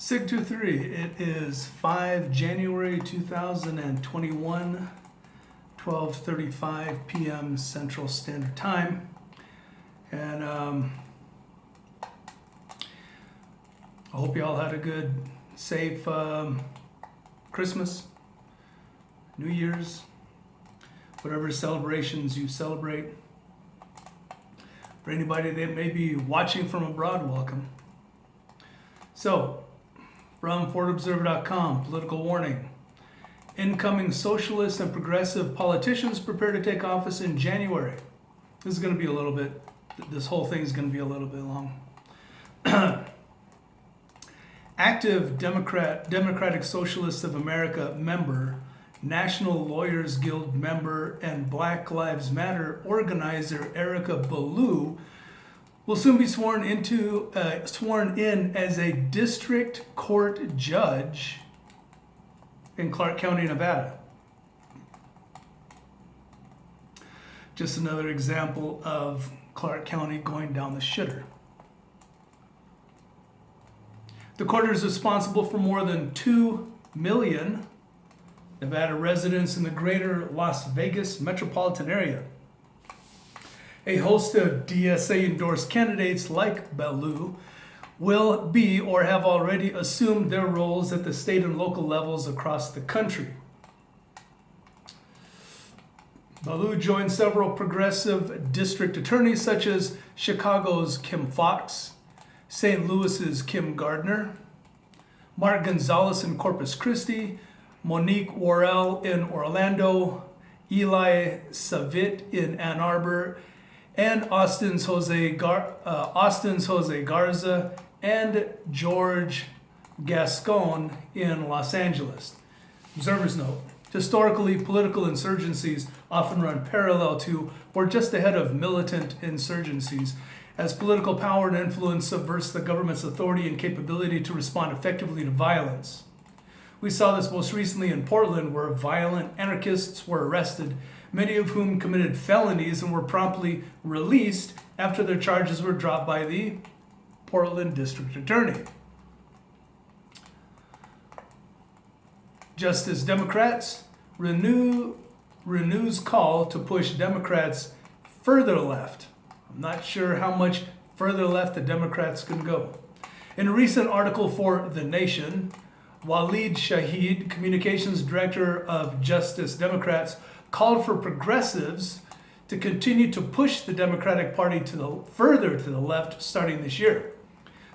SIG-23, it is 5 January 2021, 12:35 p.m. Central Standard Time. And I hope you all had a good, safe Christmas, New Year's, whatever celebrations you celebrate. For anybody that may be watching from abroad, welcome. So, from FOR.com, political warning. Incoming socialist and progressive politicians prepare to take office in January. This is going to be a little bit, this whole thing is going to be a little bit long. Active Democratic Socialists of America member, National Lawyers Guild member, and Black Lives Matter organizer Erica Ballou will soon be sworn in as a district court judge in Clark County, Nevada. Just another example of Clark County going down the shitter. The court is responsible for more than 2 million Nevada residents in the greater Las Vegas metropolitan area. A host of DSA-endorsed candidates like Ballou will be or have already assumed their roles at the state and local levels across the country. Ballou joined several progressive district attorneys such as Chicago's Kim Fox, St. Louis's Kim Gardner, Mark Gonzalez in Corpus Christi, Monique Worrell in Orlando, Eli Savit in Ann Arbor, and Austin's Jose Garza and George Gascon in Los Angeles. Observers note, historically, political insurgencies often run parallel to or just ahead of militant insurgencies, as political power and influence subverts the government's authority and capability to respond effectively to violence. We saw this most recently in Portland, where violent anarchists were arrested, many of whom committed felonies and were promptly released after their charges were dropped by the Portland District Attorney. Justice Democrats renews call to push Democrats further left. I'm not sure how much further left the Democrats can go. In a recent article for The Nation, Waleed Shahid, communications director of Justice Democrats, called for progressives to continue to push the Democratic Party further to the left starting this year.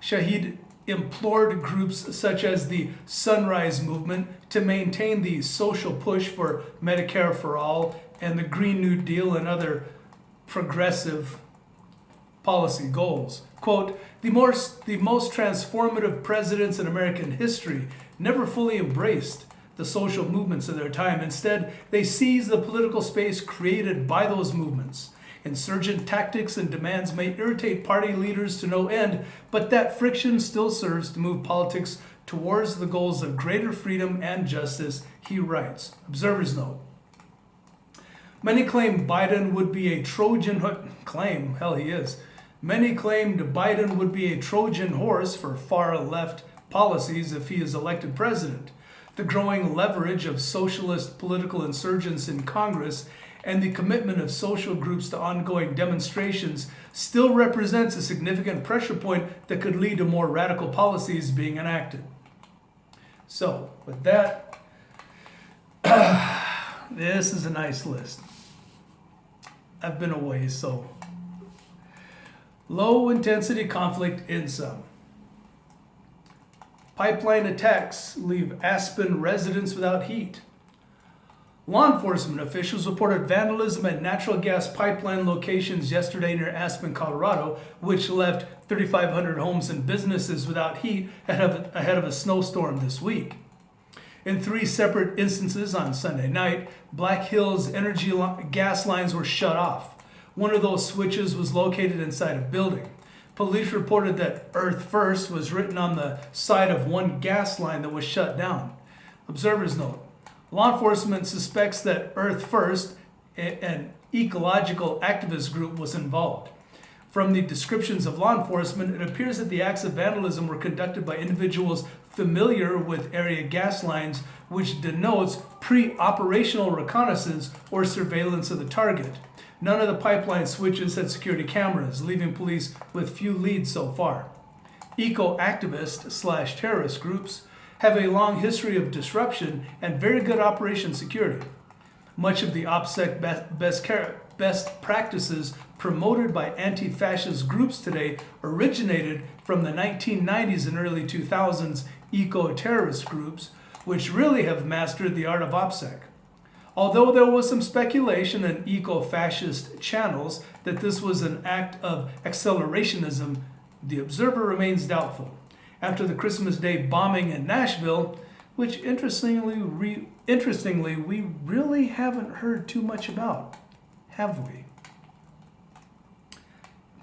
Shahid implored groups such as the Sunrise Movement to maintain the social push for Medicare for All and the Green New Deal and other progressive policy goals. Quote, the most transformative presidents in American history never fully embraced the social movements of their time. Instead, they seized the political space created by those movements. Insurgent tactics and demands may irritate party leaders to no end, but that friction still serves to move politics towards the goals of greater freedom and justice, he writes. Observers note, many claim Biden would be a Trojan Many claimed Biden would be a Trojan horse for far-left policies if he is elected president. The growing leverage of socialist political insurgents in Congress and the commitment of social groups to ongoing demonstrations still represents a significant pressure point that could lead to more radical policies being enacted. So, with that, this is a nice list. I've been away, so low intensity conflict in some. Pipeline attacks leave Aspen residents without heat. Law enforcement officials reported vandalism at natural gas pipeline locations yesterday near Aspen, Colorado, which left 3,500 homes and businesses without heat ahead of a snowstorm this week. In 3 separate instances on Sunday night, Black Hills energy gas lines were shut off. One of those switches was located inside a building. Police reported that Earth First was written on the side of one gas line that was shut down. Observers note, law enforcement suspects that Earth First, an ecological activist group, was involved. From the descriptions of law enforcement, it appears that the acts of vandalism were conducted by individuals familiar with area gas lines, which denotes pre-operational reconnaissance or surveillance of the target. None of the pipeline switches had security cameras, leaving police with few leads so far. Eco-activist / terrorist groups have a long history of disruption and very good operation security. Much of the OPSEC best practices promoted by anti-fascist groups today originated from the 1990s and early 2000s eco-terrorist groups, which really have mastered the art of OPSEC. Although there was some speculation in eco-fascist channels that this was an act of accelerationism, the observer remains doubtful. After the Christmas Day bombing in Nashville, which interestingly we really haven't heard too much about, have we?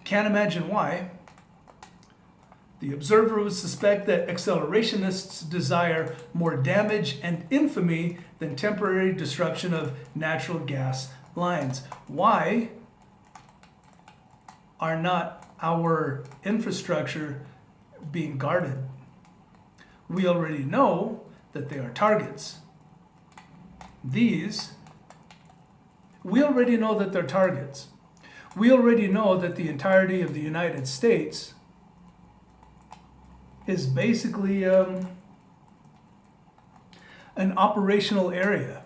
Can't imagine why. The observer would suspect that accelerationists desire more damage and infamy than temporary disruption of natural gas lines. Why are not our infrastructure being guarded? We already know that they are targets. We already know that they're targets. We already know that the entirety of the United States is basically an operational area.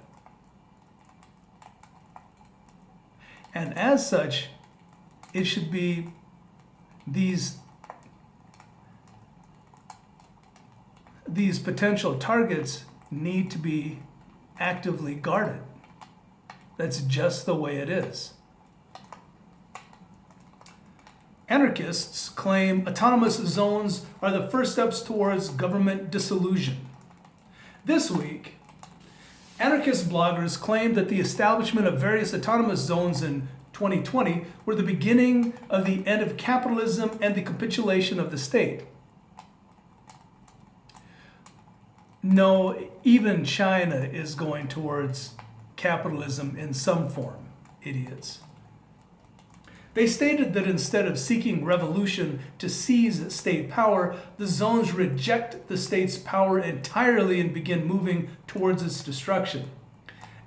And as such, it should be these potential targets need to be actively guarded. That's just the way it is. Anarchists claim autonomous zones are the first steps towards government dissolution. This week, anarchist bloggers claimed that the establishment of various autonomous zones in 2020 were the beginning of the end of capitalism and the capitulation of the state. No, even China is going towards capitalism in some form, idiots. They stated that instead of seeking revolution to seize state power, the zones reject the state's power entirely and begin moving towards its destruction.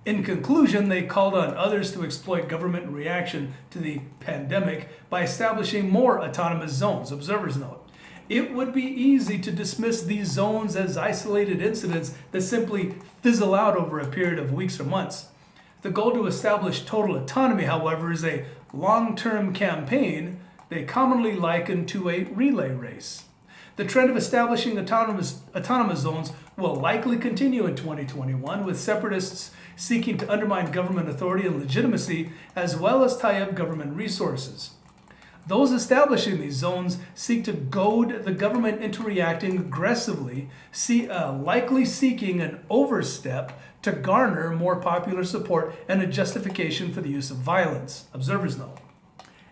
In conclusion, they called on others to exploit government reaction to the pandemic by establishing more autonomous zones. Observers note, it would be easy to dismiss these zones as isolated incidents that simply fizzle out over a period of weeks or months. The goal to establish total autonomy, however, is a long-term campaign they commonly liken to a relay race. The trend of establishing autonomous zones will likely continue in 2021, with separatists seeking to undermine government authority and legitimacy, as well as tie up government resources. Those establishing these zones seek to goad the government into reacting aggressively, likely seeking an overstep to garner more popular support and a justification for the use of violence. Observers note.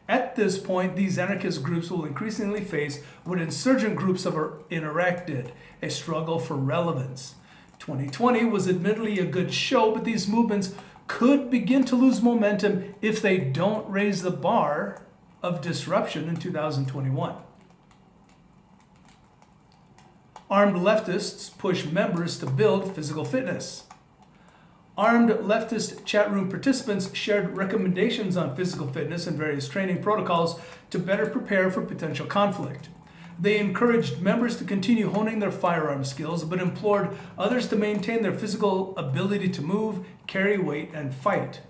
At this point, these anarchist groups will increasingly face what insurgent groups have in Iraq did, a struggle for relevance. 2020 was admittedly a good show, but these movements could begin to lose momentum if they don't raise the bar of disruption in 2021. Armed leftists push members to build physical fitness. Armed leftist chat room participants shared recommendations on physical fitness and various training protocols to better prepare for potential conflict. They encouraged members to continue honing their firearm skills, but implored others to maintain their physical ability to move, carry weight, and fight.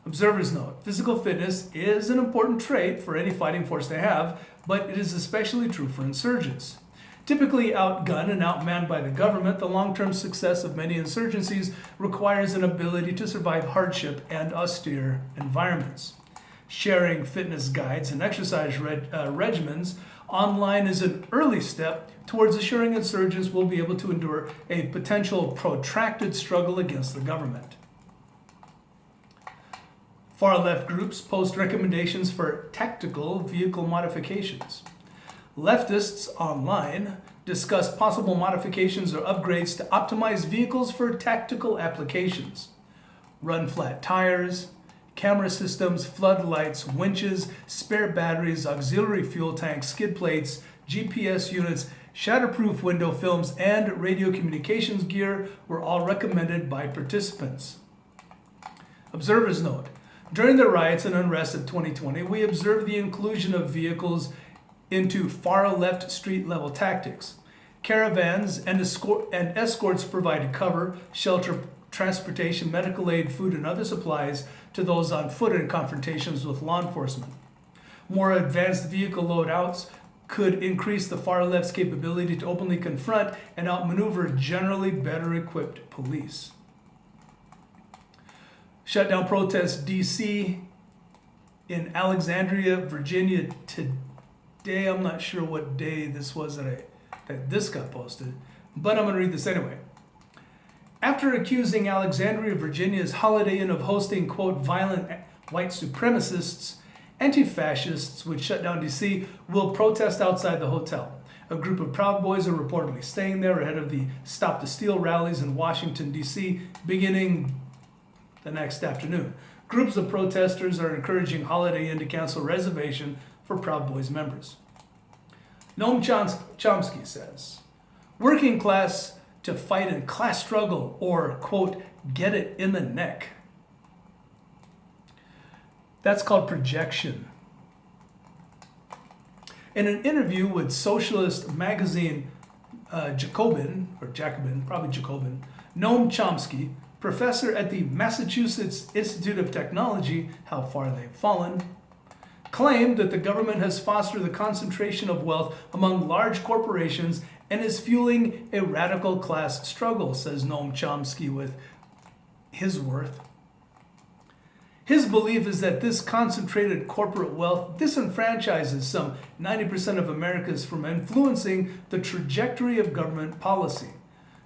Observers note, physical fitness is an important trait for any fighting force to have, but it is especially true for insurgents. Typically outgunned and outmanned by the government, the long-term success of many insurgencies requires an ability to survive hardship and austere environments. Sharing fitness guides and exercise regimens online is an early step towards assuring insurgents will be able to endure a potential protracted struggle against the government. Far-left groups post recommendations for tactical vehicle modifications. Leftists online discuss possible modifications or upgrades to optimize vehicles for tactical applications. Run flat tires, camera systems, floodlights, winches, spare batteries, auxiliary fuel tanks, skid plates, GPS units, shatterproof window films, and radio communications gear were all recommended by participants. Observers note, during the riots and unrest of 2020, we observed the inclusion of vehicles into far-left street-level tactics. Caravans and escorts provided cover, shelter, transportation, medical aid, food, and other supplies to those on foot in confrontations with law enforcement. More advanced vehicle loadouts could increase the far left's capability to openly confront and outmaneuver generally better equipped police. Shutdown protests DC in Alexandria, Virginia today. I'm not sure what day this was that this got posted, but I'm going to read this anyway. After accusing Alexandria, Virginia's Holiday Inn of hosting, quote, violent white supremacists, anti-fascists would shut down DC will protest outside the hotel. A group of Proud Boys are reportedly staying there ahead of the Stop the Steal rallies in Washington, D.C., beginning the next afternoon. Groups of protesters are encouraging Holiday Inn to cancel reservation for Proud Boys members. Noam Chomsky says, working class to fight in class struggle or, quote, get it in the neck. That's called projection. In an interview with socialist magazine Jacobin, Noam Chomsky, professor at the Massachusetts Institute of Technology, how far they've fallen, claimed that the government has fostered the concentration of wealth among large corporations and is fueling a radical class struggle, says Noam Chomsky with his worth. His belief is that this concentrated corporate wealth disenfranchises some 90% of Americans from influencing the trajectory of government policy.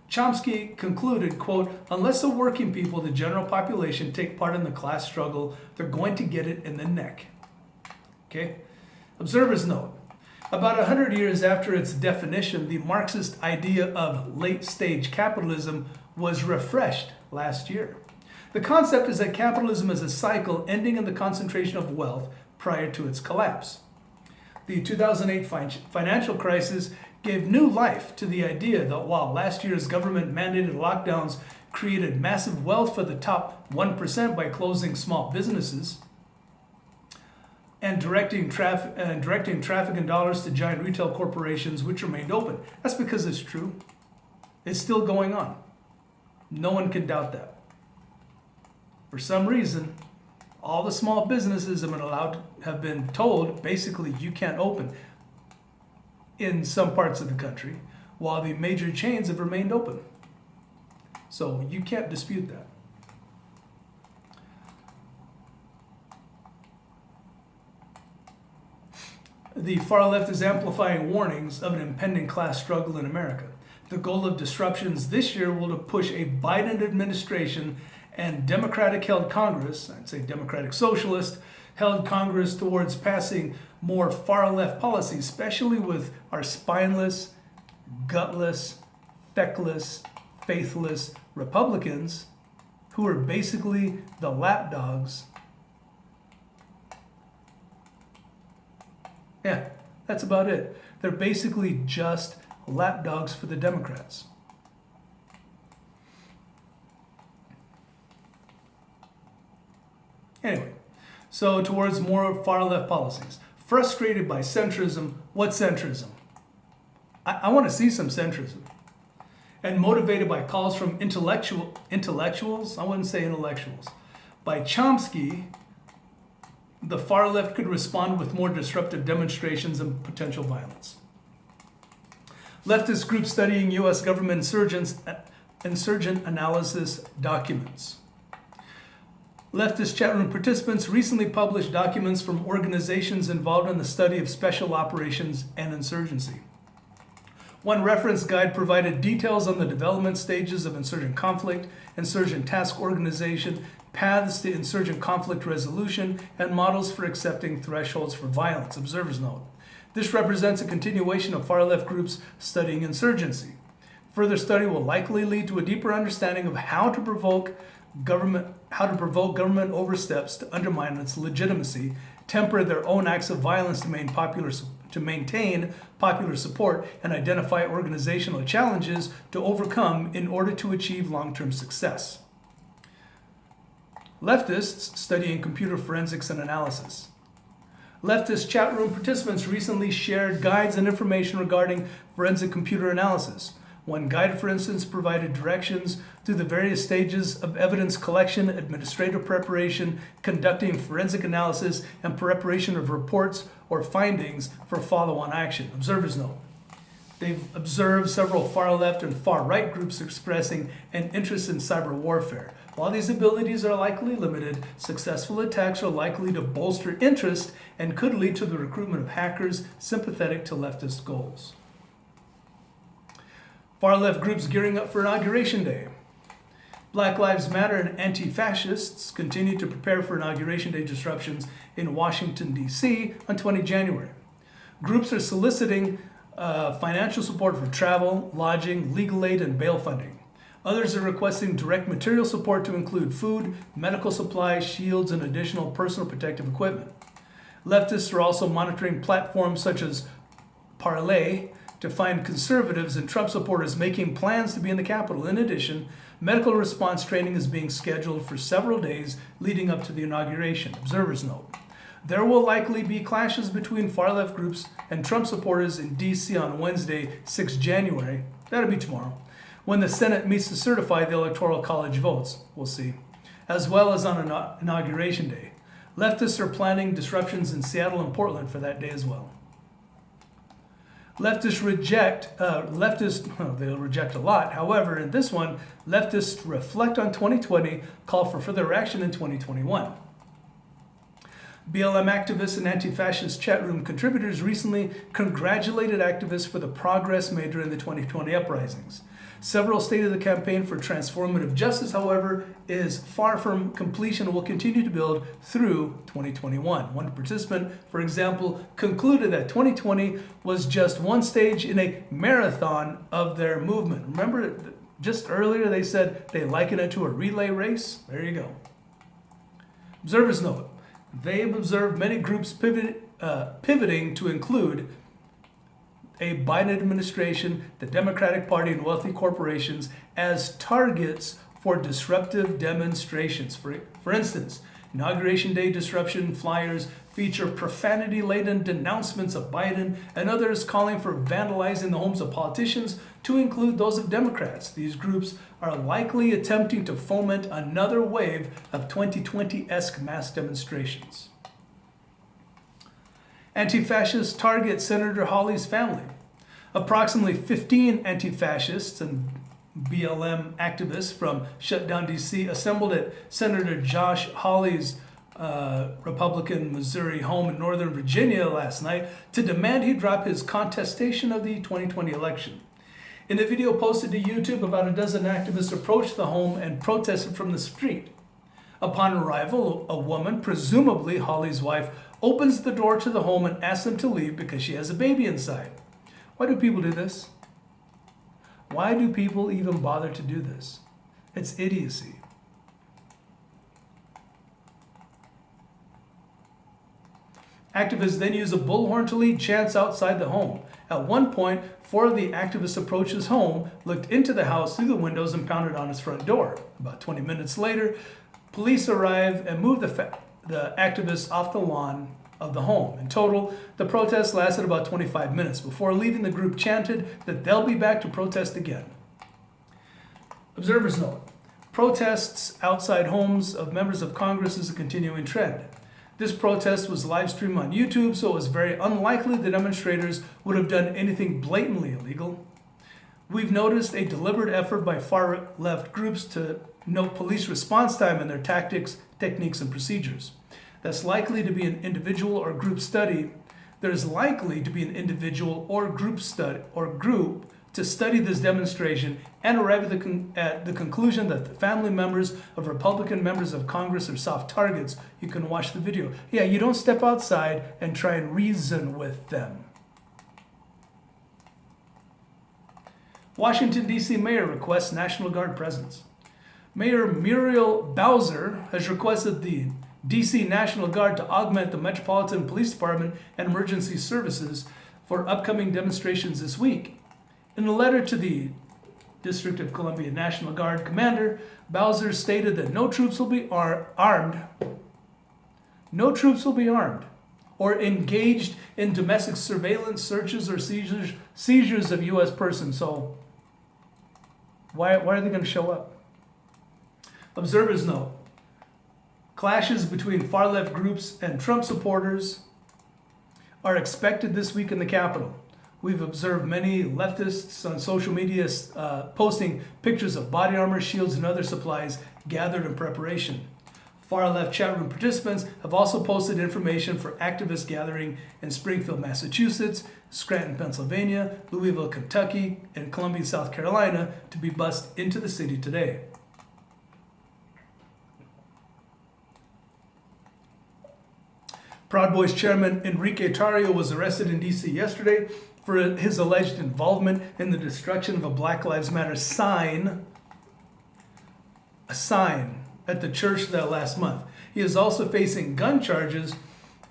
Chomsky concluded, quote, unless the working people, the general population, take part in the class struggle, they're going to get it in the neck. Okay? Observers note, about 100 years after its definition, the Marxist idea of late-stage capitalism was refreshed last year. The concept is that capitalism is a cycle ending in the concentration of wealth prior to its collapse. The 2008 financial crisis gave new life to the idea that while last year's government-mandated lockdowns created massive wealth for the top 1% by closing small businesses and directing traffic and dollars to giant retail corporations which remained open. That's because it's true. It's still going on. No one can doubt that. For some reason, all the small businesses have been told basically you can't open in some parts of the country, while the major chains have remained open. So you can't dispute that. The far left is amplifying warnings of an impending class struggle in America. The goal of disruptions this year will to push a Biden administration and Democratic-held Congress, I'd say Democratic Socialist, held Congress towards passing more far-left policies, especially with our spineless, gutless, feckless, faithless Republicans who are basically the lapdogs. Yeah, that's about it. They're basically just lapdogs for the Democrats. Anyway, so towards more far-left policies. Frustrated by centrism. What's centrism? I want to see some centrism. And motivated by calls from intellectuals, I wouldn't say intellectuals. By Chomsky, the far left could respond with more disruptive demonstrations and potential violence. Leftist groups studying U.S. government insurgent analysis documents. Leftist chat room participants recently published documents from organizations involved in the study of special operations and insurgency. One reference guide provided details on the development stages of insurgent conflict, insurgent task organization, paths to insurgent conflict resolution, and models for accepting thresholds for violence. Observers note, this represents a continuation of far-left groups studying insurgency. Further study will likely lead to a deeper understanding of how to provoke provoke government oversteps to undermine its legitimacy, temper their own acts of violence to maintain popular support, and identify organizational challenges to overcome in order to achieve long-term success. Leftists studying computer forensics and analysis. Leftist chat room participants recently shared guides and information regarding forensic computer analysis. One guide, for instance, provided directions through the various stages of evidence collection, administrative preparation, conducting forensic analysis, and preparation of reports or findings for follow-on action. Observers note. They've observed several far-left and far-right groups expressing an interest in cyber warfare. While these abilities are likely limited, successful attacks are likely to bolster interest and could lead to the recruitment of hackers sympathetic to leftist goals. Far-left groups gearing up for Inauguration Day. Black Lives Matter and anti-fascists continue to prepare for Inauguration Day disruptions in Washington, D.C. on 20 January. Groups are soliciting financial support for travel, lodging, legal aid, and bail funding. Others are requesting direct material support to include food, medical supplies, shields, and additional personal protective equipment. Leftists are also monitoring platforms such as Parler to find conservatives and Trump supporters making plans to be in the Capitol. In addition, medical response training is being scheduled for several days leading up to the inauguration. Observers note. There will likely be clashes between far-left groups and Trump supporters in D.C. on Wednesday, 6 January, that'll be tomorrow, when the Senate meets to certify the Electoral College votes, we'll see, as well as on Inauguration Day. Leftists are planning disruptions in Seattle and Portland for that day as well. Leftists they'll reject a lot. However, in this one, leftists reflect on 2020, call for further action in 2021. BLM activists and anti-fascist chat room contributors recently congratulated activists for the progress made during the 2020 uprisings. Several stated the campaign for transformative justice, however, is far from completion and will continue to build through 2021. One participant, for example, concluded that 2020 was just one stage in a marathon of their movement. Remember, just earlier they said they liken it to a relay race? There you go. Observers note. They have observed many groups pivoting to include a Biden administration, the Democratic Party, and wealthy corporations as targets for disruptive demonstrations. For instance, Inauguration Day disruption flyers feature profanity-laden denouncements of Biden and others calling for vandalizing the homes of politicians, to include those of Democrats. These groups are likely attempting to foment another wave of 2020-esque mass demonstrations. Anti-fascists target Senator Hawley's family. Approximately 15 anti-fascists and BLM activists from shutdown D.C. assembled at Senator Josh Hawley's Republican Missouri home in Northern Virginia last night to demand he drop his contestation of the 2020 election. In a video posted to YouTube, about a dozen activists approached the home and protested from the street. Upon arrival, a woman, presumably Hawley's wife, opens the door to the home and asks them to leave because she has a baby inside. Why do people do this? Why do people even bother to do this? It's idiocy. Activists then use a bullhorn to lead chants outside the home. At one point, 4 of the activists approached his home, looked into the house through the windows, and pounded on his front door. About 20 minutes later, police arrive and move the activists off the lawn of the home. In total, the protest lasted about 25 minutes. Before leaving, the group chanted that they'll be back to protest again. Observers note, protests outside homes of members of Congress is a continuing trend. This protest was live streamed on YouTube, so it was very unlikely the demonstrators would have done anything blatantly illegal. We've noticed a deliberate effort by far-left groups to note police response time and their tactics, techniques, and procedures. That's likely to be an individual or group study. There's likely to be an individual or group to study this demonstration and arrive at the conclusion that the family members of Republican members of Congress are soft targets. You can watch the video. Yeah, you don't step outside and try and reason with them. Washington, D.C. mayor requests National Guard presence. Mayor Muriel Bowser has requested the DC National Guard to augment the Metropolitan Police Department and emergency services for upcoming demonstrations this week. In a letter to the District of Columbia National Guard commander, Bowser stated that no troops will be armed or engaged in domestic surveillance, searches, or seizures of U.S. persons. So why are they going to show up? Observers note, clashes between far-left groups and Trump supporters are expected this week in the Capitol. We've observed many leftists on social media posting pictures of body armor, shields, and other supplies gathered in preparation. Far-left chat room participants have also posted information for activist gathering in Springfield, Massachusetts, Scranton, Pennsylvania, Louisville, Kentucky, and Columbia, South Carolina to be bussed into the city today. Proud Boys chairman Enrique Tarrio was arrested in D.C. yesterday for his alleged involvement in the destruction of a Black Lives Matter sign at the church that last month. He is also facing gun charges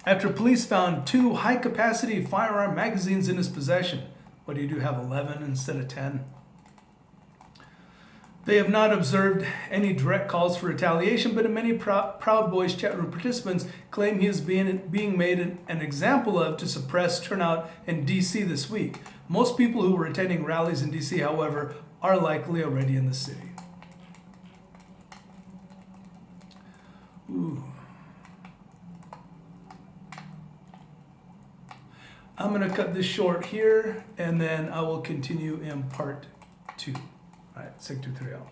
after police found 2 high-capacity firearm magazines in his possession. What do you do, have 11 instead of 10? They have not observed any direct calls for retaliation, but many Proud Boys chat room participants claim he is being made an example of to suppress turnout in D.C. this week. Most people who were attending rallies in D.C., however, are likely already in the city. Ooh. I'm going to cut this short here, and then I will continue in part 2. All right, 623 out.